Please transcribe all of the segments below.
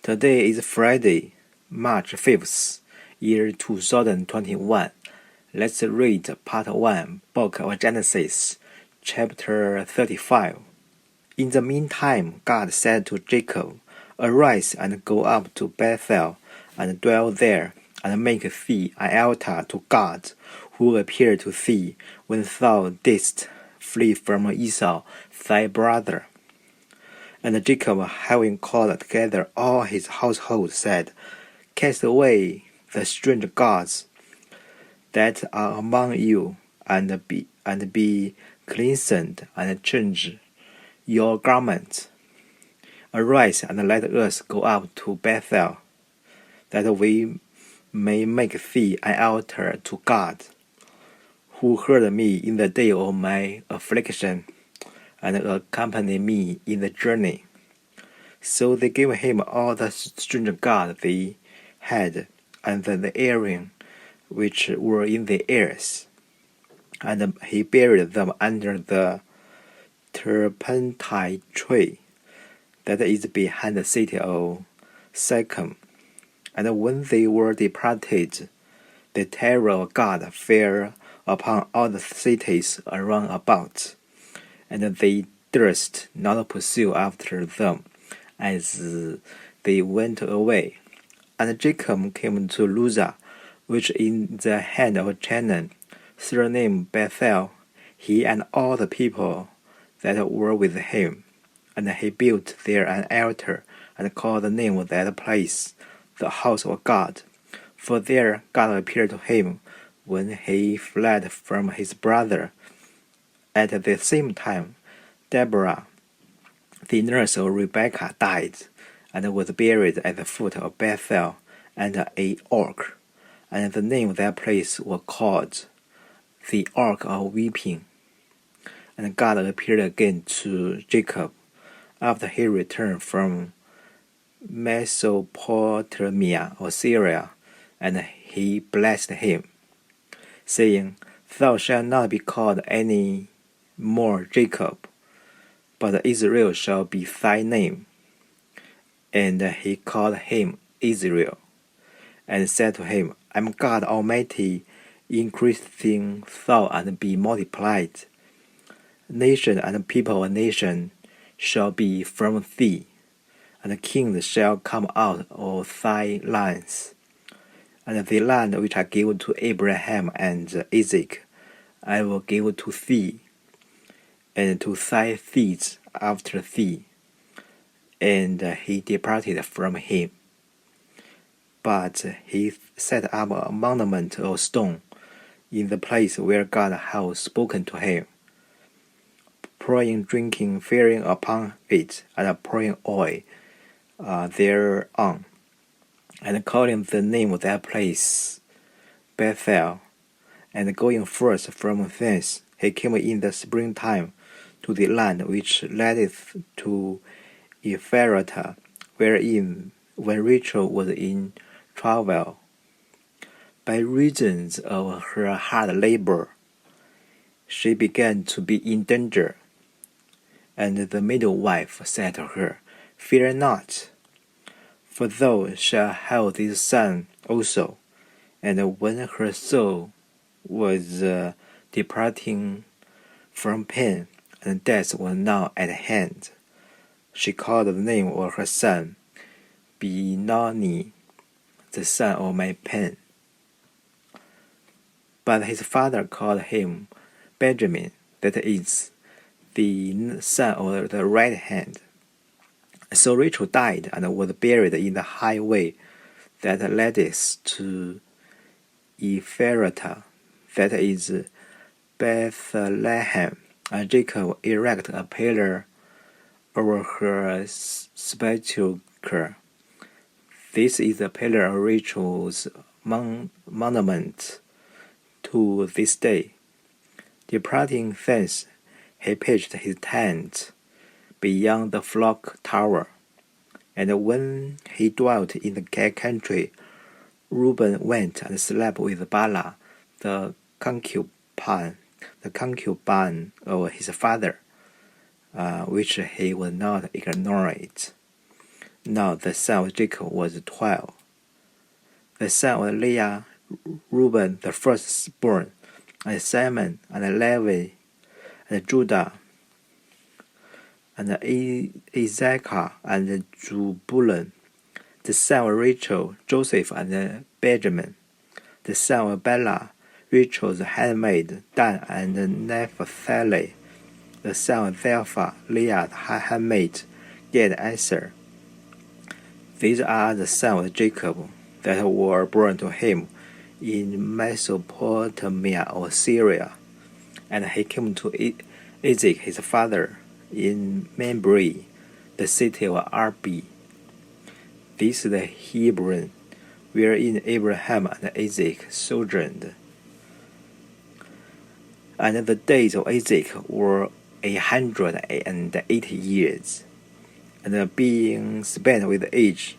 Today is Friday, March 5th, year 2021. Let's read part 1, book of Genesis, chapter 35. In the meantime, God said to Jacob, Arise and go up to Bethel, and dwell there, and make thee an altar to God, who appeared to thee when thou didst flee from Esau thy brother. And Jacob, having called together all his household, said, Cast away the strange gods that are among you, and be cleansed, and change your garments. Arise, and let us go up to Bethel, that we may make thee an altar to God, who heard me in the day of my affliction, and accompany me in the journey. So they gave him all the strange gods they had, and the earrings which were in the ears, and he buried them under the turpentine tree that is behind the city of Shechem. And when they were departed, the terror of God fell upon all the cities around about, and they durst not pursue after them as they went away. And Jacob came to Luzah, which in the hand of Canaan, surnamed Bethel, he and all the people that were with him. And he built there an altar, and called the name of that place, the house of God. For there God appeared to him when he fled from his brother. At the same time, Deborah, the nurse of Rebekah, died, and was buried at the foot of Bethel under a oak. And the name of that place was called the Oak of Weeping. And God appeared again to Jacob after he returned from Mesopotamia or Syria, and he blessed him, saying, Thou shalt not be called any more Jacob, but Israel shall be thy name. And he called him Israel, and said to him, I am God Almighty, increase thou and be multiplied. Nation and people of nation shall be from thee, and kings shall come out of thy lands. And the land which I gave to Abraham and Isaac, I will give to thee, and to thy seeds after thee. And he departed from him. But he set up a monument of stone in the place where God had spoken to him, pouring drinking fire upon it, and pouring oil thereon, and calling the name of that place Bethel. And going forth from thence, he came in the springtime to the land which leadeth to Ephratah, wherein when Rachel was in travail, by reasons of her hard labor, she began to be in danger. And the midwife said to her, Fear not, for thou shalt have this son also. And when her soul was departing from pain, and death was now at hand, she called the name of her son Benoni, the son of my pain. But his father called him Benjamin, that is, the son of the right hand. So Rachel died and was buried in the highway that leadeth to Ephratah, that is, Bethlehem. And Jacob erected a pillar over her sepulchre. This is the pillar of Rachel's monument to this day. Departing thence, he pitched his tent beyond the flock tower. And when he dwelt in the country, Reuben went and slept with Bala, the concubine of his father, which he would not ignorate. Now the son of Jacob was 12. The son of Leah, Reuben the firstborn, and Simon, and Levi, and Judah, and Issachar, and Zebulun. The son of Rachel, Joseph, and Benjamin. The son of Bela, Rachel's handmaid, Dan, and Naphtali. The son of Zilpah, Leah's handmaid, Gad, Asher. These are the sons of Jacob that were born to him in Mesopotamia or Syria, and he came to Isaac his father in Mamre, the city of Arbi. This is the Hebron wherein Abraham and Isaac sojourned. And the days of Isaac were 180 years, and being spent with age,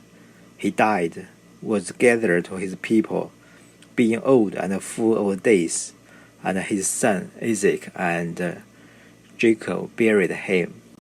he died, was gathered to his people, being old and full of days, and his son Isaac and Jacob buried him.